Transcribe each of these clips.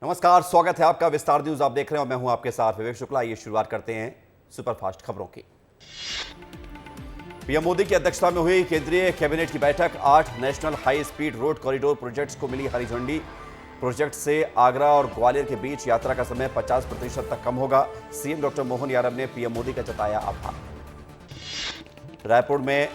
नमस्कार, स्वागत है आपका विस्तार न्यूज। आप देख रहे हैं और मैं हूं आपके साथ विवेक शुक्ला। ये शुरुआत करते हैं सुपरफास्ट खबरों की। पीएम मोदी की अध्यक्षता में हुई केंद्रीय कैबिनेट की बैठक। 8 national high speed road corridor projects को मिली हरी झंडी। प्रोजेक्ट से आगरा और ग्वालियर के बीच यात्रा का समय 50% तक कम होगा। सीएम डॉक्टर मोहन यादव ने पीएम मोदी का जताया आभार। रायपुर में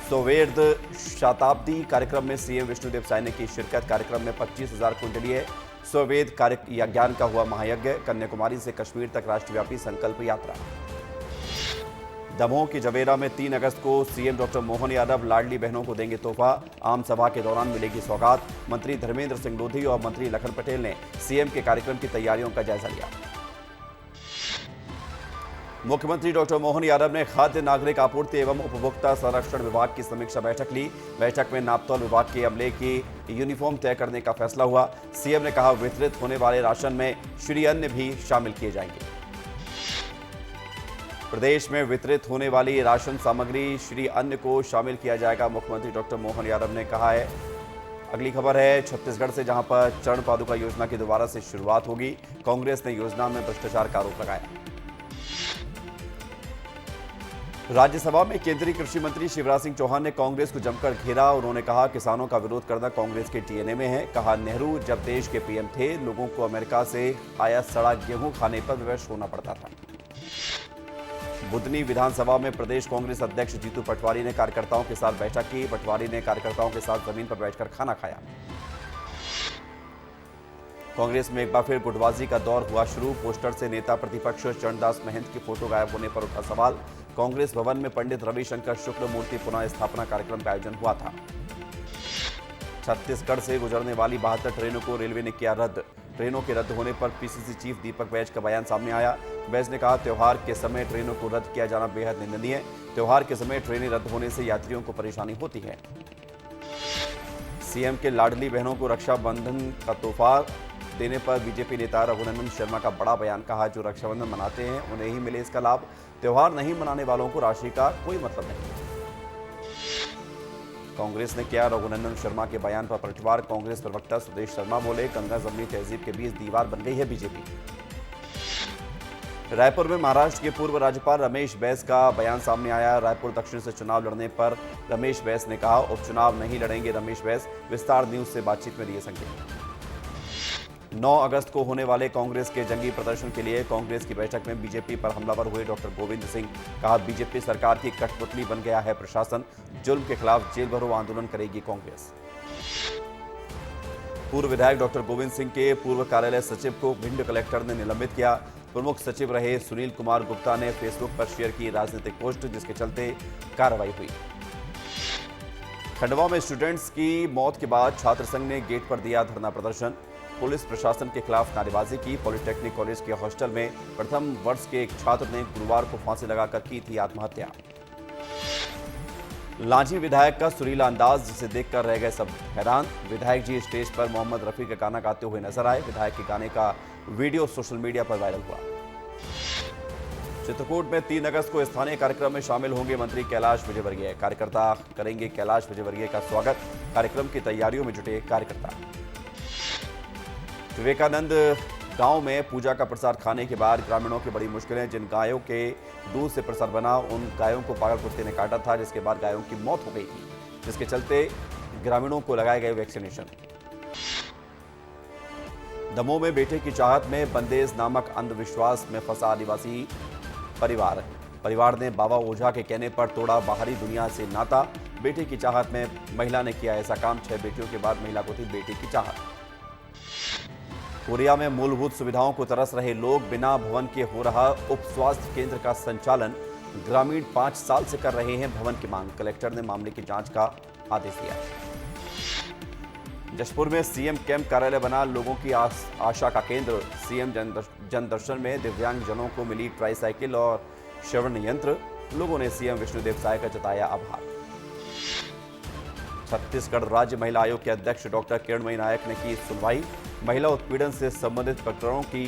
सौवेद शताब्दी कार्यक्रम में सीएम विष्णुदेव साय ने की शिरकत। कार्यक्रम में 25,000 कुंडलीय सौवेद कार्य ज्ञान का हुआ महायज्ञ। कन्याकुमारी से कश्मीर तक राष्ट्रव्यापी संकल्प यात्रा। दमोह की जवेरा में 3 अगस्त को सीएम डॉक्टर मोहन यादव लाडली बहनों को देंगे तोहफा। आम सभा के दौरान मिलेगी सौगात। मंत्री धर्मेंद्र सिंह लोधी और मंत्री लखन पटेल ने सीएम के कार्यक्रम की तैयारियों का जायजा लिया। मुख्यमंत्री डॉक्टर मोहन यादव ने खाद्य नागरिक आपूर्ति एवं उपभोक्ता संरक्षण विभाग की समीक्षा बैठक ली। बैठक में नापतौल विभाग के अमले की यूनिफॉर्म तय करने का फैसला हुआ। सीएम ने कहा, वितरित होने वाले राशन में श्री अन्न भी शामिल किए जाएंगे। प्रदेश में वितरित होने वाली राशन सामग्री श्री अन्न को शामिल किया जाएगा। मुख्यमंत्री डॉक्टर मोहन यादव ने कहा है। अगली खबर है छत्तीसगढ़ से, जहां पर चरण पादुका योजना की दोबारा से शुरुआत होगी। कांग्रेस ने योजना में भ्रष्टाचार का आरोप लगाया। राज्यसभा में केंद्रीय कृषि मंत्री शिवराज सिंह चौहान ने कांग्रेस को जमकर घेरा। उन्होंने कहा, किसानों का विरोध करना कांग्रेस के डीएनए में है। कहा, नेहरू जब देश के पीएम थे, लोगों को अमेरिका से आया सड़ा गेहूं खाने पर विवश होना पड़ता था। बुधनी विधानसभा में प्रदेश कांग्रेस अध्यक्ष जीतू पटवारी ने कार्यकर्ताओं के साथ बैठक की। पटवारी ने कार्यकर्ताओं के साथ जमीन पर बैठकर खाना खाया। कांग्रेस में एक बार फिर गुटबाजी का दौर हुआ शुरू। पोस्टर से नेता प्रतिपक्ष चरणदास महंत की फोटो गायब होने पर उठा सवाल। कांग्रेस भवन में पंडित रविशंकर शुक्ल मूर्ति पुनः स्थापना कार्यक्रम का आयोजन हुआ था। छत्तीसगढ़ से गुजरने वाली 72 ट्रेनों को रेलवे ने किया रद्द। ट्रेनों के रद्द होने पर पीसीसी चीफ दीपक बैज का बयान सामने आया। बैज ने कहा, त्योहार के समय ट्रेनों को रद्द किया जाना बेहद निंदनीय है। त्योहार के समय ट्रेनें रद्द होने से यात्रियों को परेशानी होती है। सीएम के लाडली बहनों को रक्षाबंधन का तोहफा देने पर बीजेपी नेता रघुनंदन शर्मा का बड़ा बयान। कहा, जो रक्षाबंधन मनाते हैं उन्हें ही मिले इसका लाभ। त्योहार नहीं मनाने वालों को राशि का कोई मतलब नहीं। कांग्रेस ने किया रघुनंदन शर्मा के बयान पर पलटवार। कांग्रेस प्रवक्ता सुदेश शर्मा बोले, गंगा जमनी तहजीब के बीच दीवार बन गई है बीजेपी। रायपुर में महाराष्ट्र के पूर्व राज्यपाल रमेश बैस का बयान सामने आया। रायपुर दक्षिण से चुनाव लड़ने पर रमेश बैस ने कहा, उपचुनाव नहीं लड़ेंगे रमेश बैस। विस्तार न्यूज से बातचीत में दिए संकेत। 9 अगस्त को होने वाले कांग्रेस के जंगी प्रदर्शन के लिए कांग्रेस की बैठक में बीजेपी पर हमलावर हुए डॉक्टर गोविंद सिंह। कहा, बीजेपी सरकार की कठपुतली बन गया है प्रशासन। जुल्म के खिलाफ जेल भरो आंदोलन करेगी कांग्रेस। पूर्व विधायक डॉक्टर गोविंद सिंह के पूर्व कार्यालय सचिव को भिंड कलेक्टर ने निलंबित किया। प्रमुख सचिव रहे सुनील कुमार गुप्ता ने फेसबुक पर शेयर की राजनीतिक पोस्ट, जिसके चलते कार्रवाई हुई। खंडवा में स्टूडेंट्स की मौत के बाद छात्र संघ ने गेट पर दिया धरना प्रदर्शन। पुलिस प्रशासन के खिलाफ नारेबाजी की। पॉलिटेक्निक कॉलेज के हॉस्टल में प्रथम वर्ष के एक छात्र ने गुरुवार को फांसी लगाकर की थी आत्महत्या। लांझी विधायक का सुरीला अंदाज, जिसे देखकर रह गए सब हैरान। विधायक जी स्टेज पर मोहम्मद रफी का गाना गाते हुए नजर आए। विधायक के गाने का वीडियो सोशल मीडिया पर वायरल हुआ। चित्रकूट में 3 अगस्त को स्थानीय कार्यक्रम में शामिल होंगे मंत्री कैलाश विजयवर्गीय। कार्यकर्ता करेंगे कैलाश विजयवर्गीय का स्वागत। कार्यक्रम की तैयारियों में जुटे कार्यकर्ता। विवेकानंद गांव में पूजा का प्रसाद खाने के बाद ग्रामीणों की बड़ी मुश्किलें। जिन गायों के दूध से प्रसाद बना, उन गायों को पागल कुत्ते ने काटा था, जिसके बाद गायों की मौत हो गई थी, जिसके चलते ग्रामीणों को लगाए गए वैक्सीनेशन। दमोह में बेटे की चाहत में बंदेज नामक अंधविश्वास में फंसा आदिवासी परिवार ने बाबा ओझा के कहने पर तोड़ा बाहरी दुनिया से नाता। बेटे की चाहत में महिला ने किया ऐसा काम। 6 बेटियों के बाद महिला को थी बेटे की चाहत। कोरिया में मूलभूत सुविधाओं को तरस रहे लोग। बिना भवन के हो रहा उप स्वास्थ्य केंद्र का संचालन। ग्रामीण 5 साल से कर रहे हैं भवन की मांग। कलेक्टर ने मामले की जांच का आदेश दिया। जशपुर में सीएम कैंप कार्यालय बना लोगों की आशा का केंद्र। सीएम जनदर्शन में दिव्यांग जनों को मिली ट्राईसाइकिल और श्रवण यंत्र। लोगों ने सीएम विष्णुदेव साय का जताया आभार। छत्तीसगढ़ राज्य महिला आयोग के अध्यक्ष डॉक्टर किरणमयी नायक ने की सुनवाई। महिला उत्पीड़न से संबंधित प्रकरणों की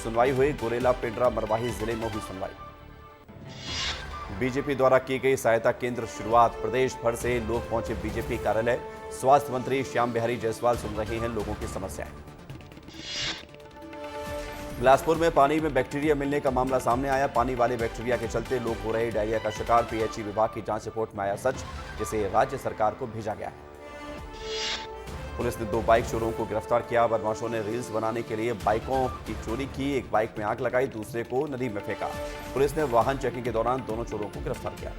सुनवाई हुई। गोरेला, पिंडरा, मरवाही जिले में हुई सुनवाई। बीजेपी द्वारा की गई सहायता केंद्र शुरुआत। प्रदेश भर से लोग पहुंचे बीजेपी कार्यालय। स्वास्थ्य मंत्री श्याम बिहारी जायसवाल सुन रहे हैं लोगों की समस्याएं। बिलासपुर में पानी में बैक्टीरिया मिलने का मामला सामने आया। पानी वाले बैक्टीरिया के चलते लोग हो रहे डायरिया का शिकार। पीएचई विभाग की जांच रिपोर्ट में आया सच, जिसे राज्य सरकार को भेजा गया है। पुलिस ने 2 बाइक चोरों को गिरफ्तार किया। बदमाशों ने रील्स बनाने के लिए बाइकों की चोरी की। एक बाइक में आग लगाई, दूसरे को नदी में फेंका। पुलिस ने वाहन चेकिंग के दौरान दोनों चोरों को गिरफ्तार किया।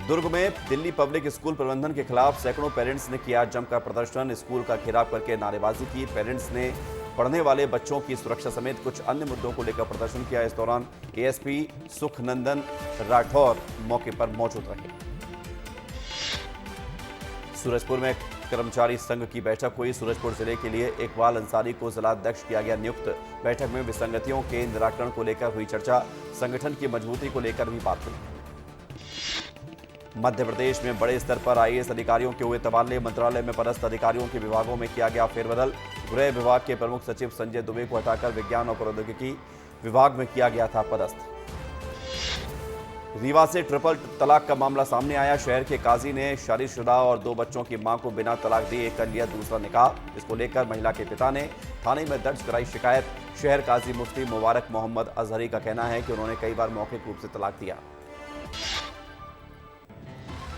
दुर्ग में दिल्ली पब्लिक स्कूल प्रबंधन के खिलाफ सैकड़ों पेरेंट्स ने किया जमकर प्रदर्शन। स्कूल का घेराव करके नारेबाजी की। पेरेंट्स ने पढ़ने वाले बच्चों की सुरक्षा समेत कुछ अन्य मुद्दों को लेकर प्रदर्शन किया। इस दौरान एएसपी सुखनंदन राठौर मौके पर मौजूद रहे। सूरजपुर में कर्मचारी संघ की बैठक हुई। सूरजपुर जिले के लिए इकबाल अंसारी को जिलाध्यक्ष किया गया नियुक्त। बैठक में विसंगतियों के निराकरण को लेकर हुई चर्चा। संगठन की मजबूती को लेकर भी बात हुई। मध्य प्रदेश में बड़े स्तर पर आईएएस अधिकारियों के हुए तबादले। मंत्रालय में पदस्थ अधिकारियों के विभागों में किया गया फेरबदल। गृह विभाग के प्रमुख सचिव संजय दुबे को हटाकर विज्ञान और प्रौद्योगिकी विभाग में किया गया था पदस्थ। रीवा से ट्रिपल तलाक का मामला सामने आया। शहर के काजी ने शादीशुदा और 2 बच्चों की मां को बिना तलाक दिए कर लिया दूसरा निकाह। इसको लेकर महिला के पिता ने थाने में दर्ज कराई शिकायत। शहर काजी मुफ्ती मुबारक मोहम्मद अजहरी का कहना है कि उन्होंने कई बार मौखिक रूप से तलाक दिया।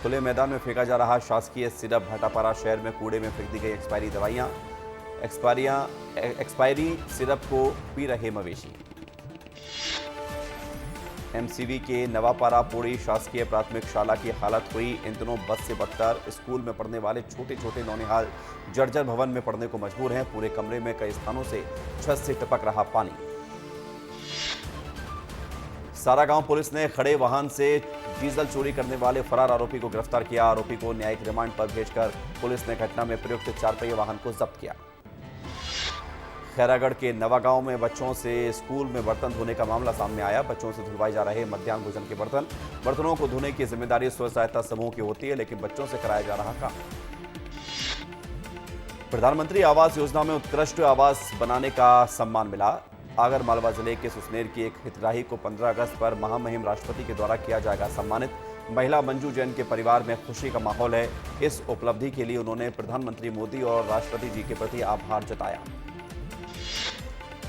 खुले मैदान में फेंका जा रहा शासकीय सिरप। भाटापारा शहर में कूड़े में फेंक दी गई एक्सपायरी दवाइयां। एक्सपायरी सिरप को पी रहे मवेशी। एमसीवी के नवापारा पोड़ी शासकीय प्राथमिक शाला की हालत हुई इन दिनों बद से बदतर। स्कूल में पढ़ने वाले छोटे छोटे नौनिहाल जर्जर भवन में पढ़ने को मजबूर हैं। पूरे कमरे में कई स्थानों से छत से टपक रहा पानी। सारागांव पुलिस ने खड़े वाहन से डीजल चोरी करने वाले फरार आरोपी को गिरफ्तार किया। आरोपी को न्यायिक रिमांड पर भेजकर पुलिस ने घटना में प्रयुक्त 4 पहिया वाहन को जब्त किया। खैरागढ़ के नवागांव में बच्चों से स्कूल में बर्तन धोने का मामला सामने आया। बच्चों से धुलवाए जा रहे मध्याह्न भोजन के बर्तनों को धोने की जिम्मेदारी स्व सहायता समूह की होती है, लेकिन बच्चों से कराया जा रहा काम। प्रधानमंत्री आवास योजना में उत्कृष्ट आवास बनाने का सम्मान मिला। आगर मालवा जिले के सुसनेर की एक हितग्राही को 15 अगस्त पर महामहिम राष्ट्रपति के द्वारा किया जाएगा सम्मानित। महिला मंजू जैन के परिवार में खुशी का माहौल है। इस उपलब्धि के लिए उन्होंने प्रधानमंत्री मोदी और राष्ट्रपति जी के प्रति आभार जताया।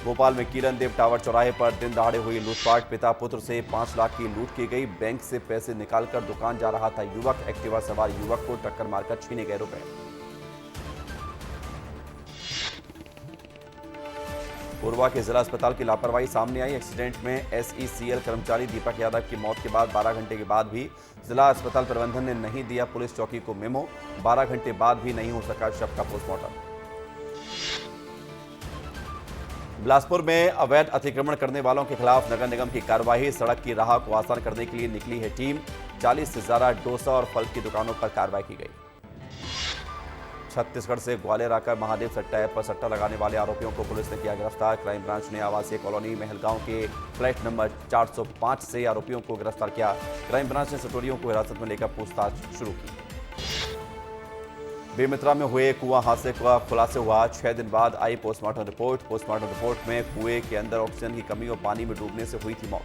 भोपाल में किरण देव टावर चौराहे पर दिन दहाड़े हुई लूटपाट। पिता पुत्र से 5 लाख की लूट की गई। बैंक से पैसे निकालकर दुकान जा रहा था युवक। एक्टिवा सवार युवक को टक्कर मारकर छीने गए रुपए। कोरबा के जिला अस्पताल की लापरवाही सामने आई। एक्सीडेंट में एसईसीएल कर्मचारी दीपक यादव की मौत के बाद 12 घंटे के बाद भी जिला अस्पताल प्रबंधन ने नहीं दिया पुलिस चौकी को मेमो। 12 घंटे बाद भी नहीं हो सका शव का पोस्टमार्टम। बिलासपुर में अवैध अतिक्रमण करने वालों के खिलाफ नगर निगम की कार्रवाई। सड़क की राह को आसान करने के लिए निकली है टीम। 40 से ज्यादा डोसा और फल की दुकानों पर कार्रवाई की गई। छत्तीसगढ़ से ग्वालियर आकर महादेव सट्टा ऐप पर सट्टा लगाने वाले आरोपियों को पुलिस ने किया गिरफ्तार। क्राइम ब्रांच ने आवासीय कॉलोनी महलगांव के फ्लैट नंबर 405 से आरोपियों को गिरफ्तार किया। क्राइम ब्रांच ने सटोरियों को हिरासत में लेकर पूछताछ शुरू की। बेमित्रा में हुए कुआं हादसे का खुलासा हुआ। 6 दिन बाद आई पोस्टमार्टम रिपोर्ट। पोस्टमार्टम रिपोर्ट में कुएं के अंदर ऑक्सीजन की कमी और पानी में डूबने से हुई थी मौत।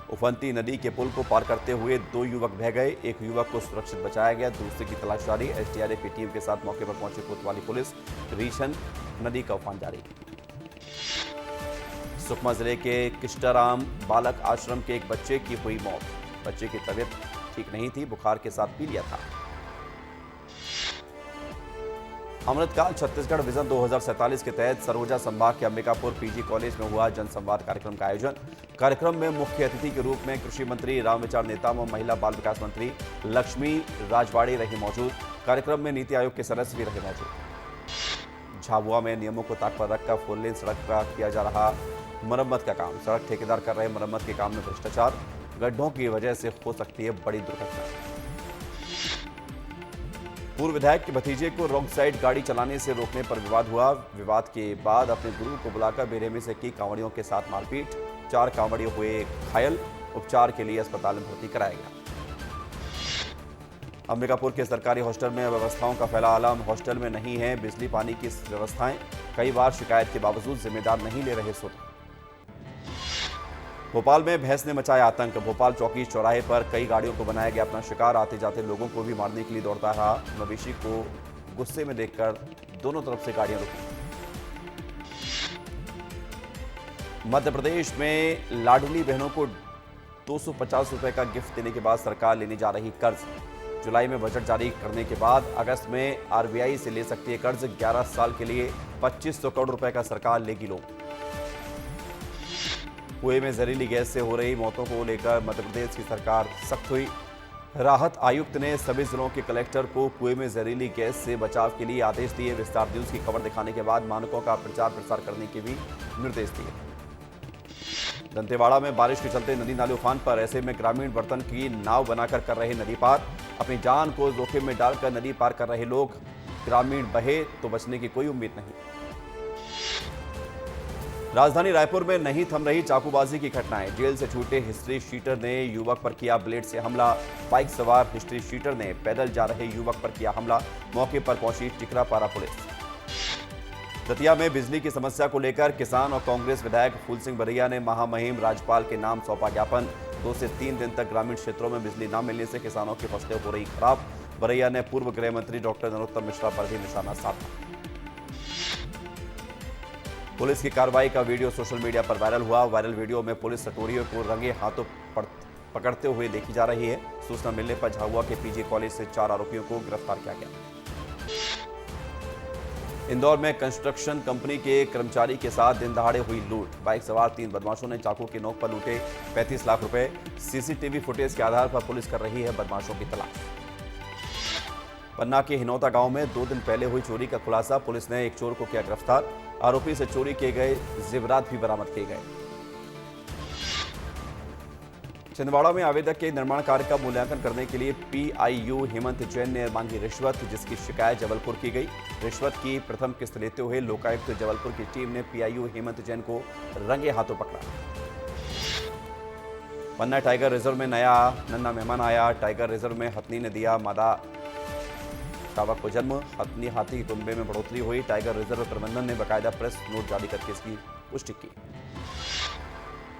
उफनती नदी के पुल को पार करते हुए 2 युवक बह गए। एक युवक को सुरक्षित बचाया गया, दूसरे की तलाश जारी। एसडीआरएफ की टीम के साथ मौके पर पहुंची कोतवाली पुलिस। रीशन नदी का उफान जारी। सुकमा जिले के किष्टाराम बालक आश्रम के एक बच्चे की हुई मौत। बच्चे की तबीयत ठीक नहीं थी, बुखार के साथ पी लिया था। अमृतकाल छत्तीसगढ़ विजन 2047 के तहत सरोजा संभाग के अंबिकापुर पीजी कॉलेज में हुआ जनसंवाद कार्यक्रम का आयोजन। कार्यक्रम में मुख्य अतिथि के रूप में कृषि मंत्री रामविचार नेताम और महिला बाल विकास मंत्री लक्ष्मी राजवाड़े रही मौजूद। कार्यक्रम में नीति आयोग के सदस्य भी रहे मौजूद। झाबुआ में नियमों को ताक पर रखकर 4 लेन सड़क का किया जा रहा मरम्मत का काम। सड़क ठेकेदार कर रहे मरम्मत के काम में भ्रष्टाचार। गड्ढों की वजह से हो सकती है बड़ी दुर्घटना। पूर्व विधायक के भतीजे को रॉन्ग साइड गाड़ी चलाने से रोकने पर विवाद हुआ। विवाद के बाद अपने गुरु को बुलाकर बेरहमी से की कांवड़ियों के साथ मारपीट। 4 कांवड़ी हुए घायल। उपचार के लिए अस्पताल में भर्ती कराया गया। अंबिकापुर के सरकारी हॉस्टल में अव्यवस्थाओं का फैला आलम। हॉस्टल में नहीं है बिजली पानी की व्यवस्थाएं। कई बार शिकायत के बावजूद जिम्मेदार नहीं ले रहे सूत्र। भोपाल में भैंस ने मचाया आतंक। भोपाल चौकी चौराहे पर कई गाड़ियों को बनाया गया अपना शिकार। आते जाते लोगों को भी मारने के लिए दौड़ता रहा। मवेशी को गुस्से में देखकर दोनों तरफ से गाड़ियां रुकी। मध्य प्रदेश में लाडली बहनों को 250 रुपए का गिफ्ट देने के बाद सरकार लेने जा रही कर्ज। जुलाई में बजट जारी करने के बाद अगस्त में आरबीआई से ले सकती है कर्ज। 11 साल के लिए 2500 करोड़ रुपए का सरकार लेगी लोन। कुएं में जहरीली गैस से हो रही मौतों को लेकर मध्य प्रदेश की सरकार सख्त हुई। राहत आयुक्त ने सभी जिलों के कलेक्टर को कुएं में जहरीली गैस से बचाव के लिए आदेश दिए। विस्तार न्यूज की खबर दिखाने के बाद मानकों का प्रचार प्रसार करने के भी निर्देश दिए। दंतेवाड़ा में बारिश के चलते नदी नाले उफान पर। ऐसे में ग्रामीण बर्तन की नाव बनाकर कर रहे नदी पार। अपनी जान को जोखिम में डालकर नदी पार कर रहे लोग। ग्रामीण बहे तो बचने की कोई उम्मीद नहीं। राजधानी रायपुर में नहीं थम रही चाकूबाजी की घटनाएं। जेल से छूटे हिस्ट्री शीटर ने युवक पर किया ब्लेड से हमला। बाइक सवार हिस्ट्री शीटर ने पैदल जा रहे युवक पर किया हमला। मौके पर पहुंची टिकरापारा पुलिस। दतिया में बिजली की समस्या को लेकर किसान और कांग्रेस विधायक फूल सिंह बरैया ने महामहिम राज्यपाल के नाम सौंपा ज्ञापन। 2 से 3 दिन तक ग्रामीण क्षेत्रों में बिजली न मिलने से किसानों की फसलें हो रही खराब। बरैया ने पूर्व गृह मंत्री डॉक्टर नरोत्तम मिश्रा पर भी निशाना साधा। पुलिस की कार्रवाई का वीडियो सोशल मीडिया पर वायरल हुआ। वायरल वीडियो में पुलिस सटोरियों को रंगे हाथों पकड़ते हुए देखी जा रही है। सूचना मिलने पर झाबुआ के पीजी कॉलेज से 4 आरोपियों को गिरफ्तार किया गया। इंदौर में कंस्ट्रक्शन कंपनी के कर्मचारी के साथ दिन दहाड़े हुई लूट। बाइक सवार 3 बदमाशों ने चाकू की नोक पर लूटे 35 लाख रुपए। सीसीटीवी फुटेज के आधार पर पुलिस कर रही है बदमाशों की तलाश। पन्ना के हिनौता गांव में 2 दिन पहले हुई चोरी का खुलासा। पुलिस ने एक चोर को किया गिरफ्तार। आरोपी से चोरी किए गए जेवरात भी बरामद किए गए। छिंदवाड़ा में आवेदक के निर्माण कार्य का मूल्यांकन करने के लिए पीआईयू हेमंत जैन ने मांगी रिश्वत, जिसकी शिकायत जबलपुर की गई। रिश्वत की प्रथम किस्त लेते हुए लोकायुक्त जबलपुर की टीम ने पीआईयू हेमंत जैन को रंगे हाथों पकड़ा। पन्ना टाइगर रिजर्व में नया नन्ना मेहमान आया। टाइगर रिजर्व में हथनी ने दिया मादा शावक को जन्म। हथनी हाथी की कुनबे में बढ़ोतरी हुई। टाइगर रिजर्व प्रबंधन ने बाकायदा प्रेस नोट जारी करके इसकी पुष्टि की।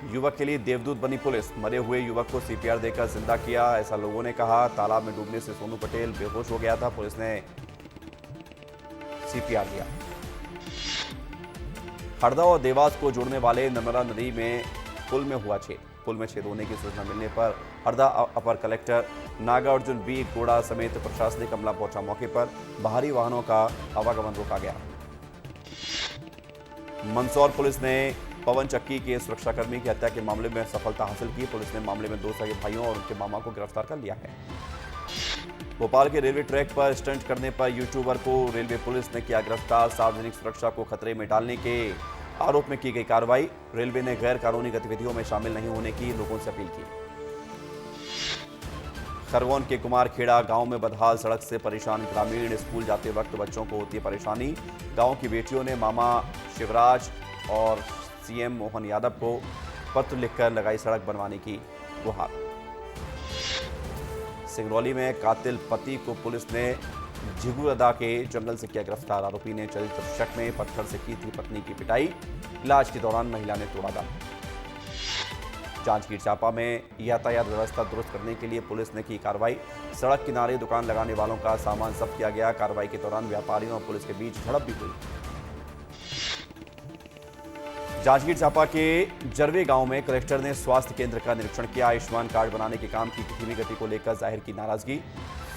युवक के लिए देवदूत बनी पुलिस। मरे हुए युवक को सीपीआर देकर जिंदा किया, ऐसा लोगों ने कहा। तालाब में डूबने से सोनू पटेल बेहोश हो गया था। पुलिस ने सीपीआर दिया। हरदा और देवास को जोड़ने वाले नर्मदा नदी में पुल में हुआ छेद। पुल में छेद होने की सूचना मिलने पर हरदा अपर कलेक्टर नागार्जुन बी गोड़ा समेत प्रशासनिक अमला पहुंचा मौके पर। बाहरी वाहनों का आवागमन रोका गया। मंदसौर पुलिस ने पवन चक्की के सुरक्षाकर्मी की हत्या के मामले में सफलता हासिल की। पुलिस ने मामले में 2 सगे भाइयों और उनके मामा को गिरफ्तार कर लिया है। भोपाल के रेलवे ट्रैक पर स्टंट करने पर यूट्यूबर को रेलवे पुलिस ने किया गिरफ्तार। सार्वजनिक सुरक्षा को खतरे में डालने के आरोप में की गई कार्रवाई। रेलवे ने गैर कानूनी गतिविधियों में शामिल नहीं होने की लोगों से अपील की। खरगोन के कुमारखेड़ा गांव में बदहाल सड़क से परेशान ग्रामीण। स्कूल जाते वक्त बच्चों को होती है परेशानी। गांव की बेटियों ने मामा शिवराज और सीएम मोहन यादव को पत्र लिखकर लगाई सड़क बनवाने की गुहार। सिंगरौली में कातिल पति को पुलिस ने झिगुरदा के जंगल से किया गिरफ्तार। आरोपी ने चरित्र शक में पत्थर से की थी पत्नी की पिटाई। इलाज के दौरान महिला ने तोड़ा दम। जांजगीर चांपा में यातायात व्यवस्था दुरुस्त करने के लिए पुलिस ने की कार्रवाई। सड़क किनारे दुकान लगाने वालों का सामान जब्त किया गया। कार्रवाई के दौरान व्यापारियों और पुलिस के बीच झड़प भी हुई। जांजगीर चांपा के जरवे गांव में कलेक्टर ने स्वास्थ्य केंद्र का निरीक्षण किया। आयुष्मान कार्ड बनाने के काम की धीमी गति को लेकर जाहिर की नाराजगी।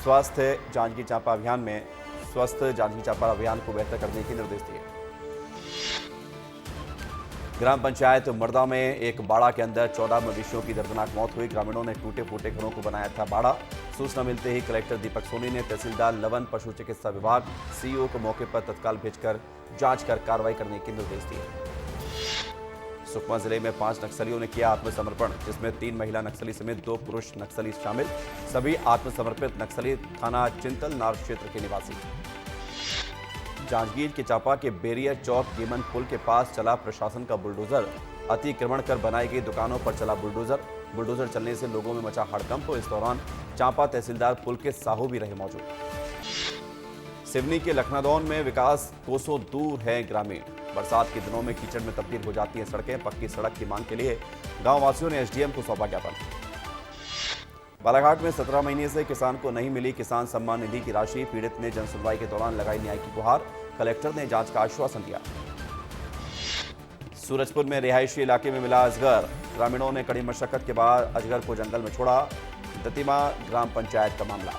स्वस्थ जांजगीर चांपा अभियान को बेहतर करने के निर्देश दिए। ग्राम पंचायत मर्दा में एक बाड़ा के अंदर 14 मवेशियों की दर्दनाक मौत हुई। ग्रामीणों ने टूटे फूटे घरों को बनाया था बाड़ा। सूचना मिलते ही कलेक्टर दीपक सोनी ने तहसीलदार लवन, पशु चिकित्सा विभाग, सीईओ को मौके पर तत्काल भेजकर जांच कर कार्रवाई करने के निर्देश दिए। सुकमा जिले में 5 नक्सलियों ने किया आत्मसमर्पण, जिसमें 3 महिला नक्सली समेत 2 पुरुष नक्सली शामिल। सभी आत्मसमर्पित नक्सली थाना चिंतलनार क्षेत्र के निवासी। जांजगीर के चांपा के बेरिया चौक गेमन पुल के पास चला प्रशासन का बुलडोजर। अतिक्रमण कर बनाई गई दुकानों पर चला बुलडोजर चलने से लोगों में मचा हड़कंप। इस दौरान चांपा तहसीलदार पुल के साहू भी रहे मौजूद। सिवनी के लखनादौन में विकास कोसों दूर है ग्रामीण। बरसात के दिनों में कीचड़ में तब्दील हो जाती हैं सड़कें। पक्की सड़क की मांग के लिए गांव वासियों ने एसडीएम को सौंपा ज्ञापन। बालाघाट में 17 महीने से किसान को नहीं मिली किसान सम्मान निधि की राशि। पीड़ित ने जनसुनवाई के दौरान लगाई न्याय की गुहार। कलेक्टर ने जांच का आश्वासन दिया। सूरजपुर में रिहायशी इलाके में मिला अजगर। ग्रामीणों ने कड़ी मशक्कत के बाद अजगर को जंगल में छोड़ा। दतिमा ग्राम पंचायत का मामला।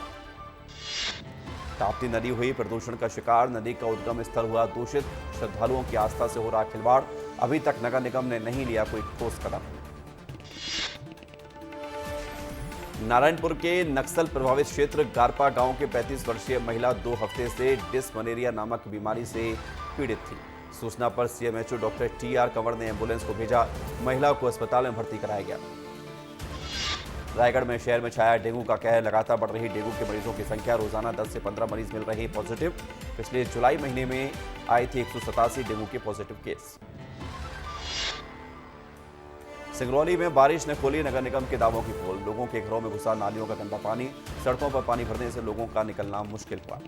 ताप्ती नदी हुई प्रदूषण का शिकार। नदी का उद्गम स्थल हुआ दूषित। श्रद्धालुओं की आस्था से हो रहा खिलवाड़। अभी तक नगर निगम ने नहीं लिया कोई ठोस कदम। नारायणपुर के नक्सल प्रभावित क्षेत्र गारपा गांव के 35 वर्षीय महिला 2 हफ्ते से डिस्मलेरिया नामक बीमारी से पीड़ित थी। सूचना पर सीएमएचओ डॉक्टर टीआर कंवर ने एम्बुलेंस को भेजा। महिला को अस्पताल में भर्ती कराया गया। रायगढ़ में शहर में छाया डेंगू का कहर। लगातार बढ़ रही डेंगू के मरीजों की संख्या। रोजाना 10 से 15 मरीज मिल रहे पॉजिटिव। पिछले जुलाई महीने में आए थे 187 डेंगू के पॉजिटिव केस। सिंगरौली में बारिश ने खोली नगर निगम के दावों की पोल। लोगों के घरों में घुसा नालियों का गंदा पानी। सड़कों पर पानी भरने से लोगों का निकलना मुश्किल हुआ।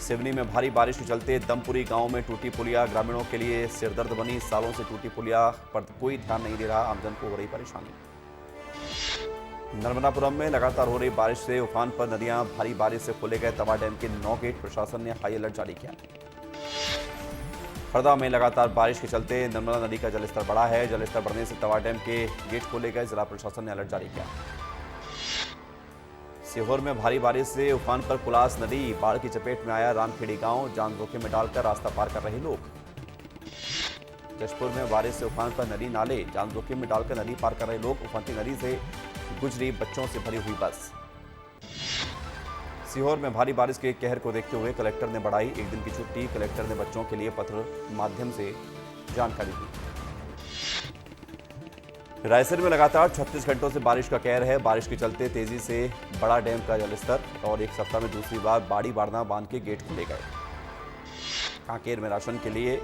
सिवनी में भारी बारिश के चलते दमपुरी गांव में टूटी पुलिया ग्रामीणों के लिए सिरदर्द बनी। सालों से टूटी पुलिया पर कोई ध्यान नहीं दे रहा। आमजन को हो रही परेशानी। नर्मदापुरम में लगातार हो रही बारिश से उफान पर नदियां। भारी बारिश से खोले गए तवा डैम के 9 गेट। प्रशासन ने हाई अलर्ट जारी किया। हरदा में लगातार बारिश के चलते नर्मदा नदी का जलस्तर बढ़ा है। जलस्तर बढ़ने से तवा डैम के गेट खोले गए। जिला प्रशासन ने अलर्ट जारी किया। सीहोर में भारी बारिश से उफान पर कुलास नदी। बाढ़ की चपेट में आया रामखेड़ी गांव। जान जोखिम में डालकर रास्ता पार कर रहे लोग। जशपुर में बारिश से उफान पर नदी नाले। जान जोखिम में डालकर नदी पार कर रहे लोग। उफानती नदी से गुजरी बच्चों से भरी हुई बस। सीहोर में भारी बारिश के कहर को देखते हुए कलेक्टर ने बढ़ाई 1 दिन की छुट्टी। कलेक्टर ने बच्चों के लिए पत्र माध्यम से जानकारी दी। रायसेन में लगातार 36 घंटों से बारिश का कहर है। बारिश के चलते तेजी से बड़ा डैम का जलस्तर और एक सप्ताह में दूसरी बार बाड़ी बारना बांध के गेट खोले गए। कांकेर में राशन के लिए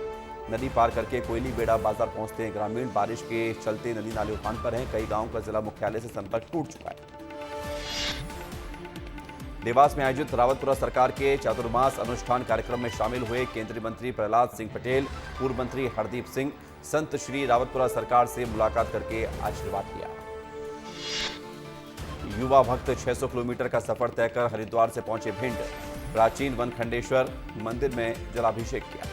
नदी पार करके कोयली बेड़ा बाजार पहुंचते हैं ग्रामीण। बारिश के चलते नदी नाले उफान पर हैं। कई गांवों का जिला मुख्यालय से संपर्क टूट चुका है। देवास में आयोजित रावतपुरा सरकार के चातुर्मास अनुष्ठान कार्यक्रम में शामिल हुए केंद्रीय मंत्री प्रहलाद सिंह पटेल। पूर्व मंत्री हरदीप सिंह संत श्री रावतपुरा सरकार से मुलाकात करके आशीर्वाद लिया। युवा भक्त 600 किलोमीटर का सफर तय कर हरिद्वार से पहुंचे भिंड। प्राचीन वनखंडेश्वर मंदिर में जलाभिषेक किया।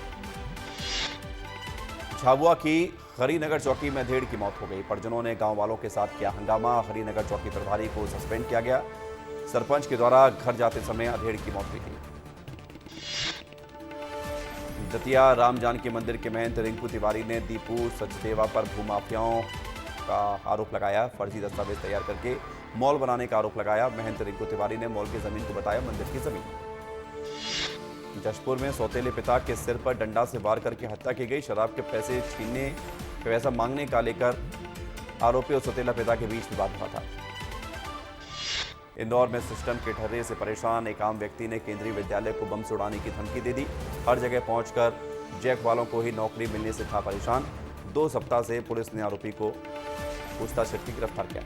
झाबुआ की हरिनगर चौकी में धेड़ की मौत हो गई। परिजनों ने गांव वालों के साथ किया हंगामा। हरिनगर चौकी प्रभारी को सस्पेंड किया गया। सरपंच के द्वारा घर जाते समय अधेड़ की मौत हुई थी। दतिया राम जानकी मंदिर के महंत रिंकू तिवारी ने दीपू सचदेवा पर भूमाफियाओं का आरोप लगाया। फर्जी दस्तावेज तैयार करके मॉल बनाने का आरोप लगाया। महंत रिंकू तिवारी ने मॉल की जमीन को बताया मंदिर की जमीन। जशपुर में सौतेले पिता के सिर पर डंडा से वार करके हत्या की गई। शराब के पैसा मांगने का लेकर आरोपी और सौतेला पिता के बीच विवाद हुआ था। इंदौर में सिस्टम के ढर्रे से परेशान एक आम व्यक्ति ने केंद्रीय विद्यालय को बम से उड़ाने की धमकी दे दी। हर जगह पहुंचकर जैक वालों को ही नौकरी मिलने से था परेशान। 2 सप्ताह से पुलिस ने आरोपी को पूछताछ करके गिरफ्तार किया।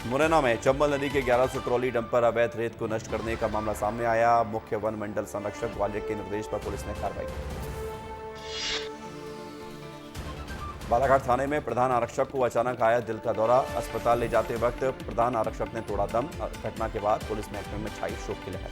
मुरैना में चंबल नदी के 1100 ट्रॉली डंपर अवैध रेत को नष्ट करने का मामला सामने आया। मुख्य वन मंडल संरक्षक ग्वालियर के निर्देश पर पुलिस ने कार्रवाई की। बालाघाट थाने में प्रधान आरक्षक को अचानक आया दिल का दौरा। अस्पताल ले जाते वक्त प्रधान आरक्षक ने तोड़ा दम। घटना के बाद पुलिस महकमे में छाई शोक की लहर।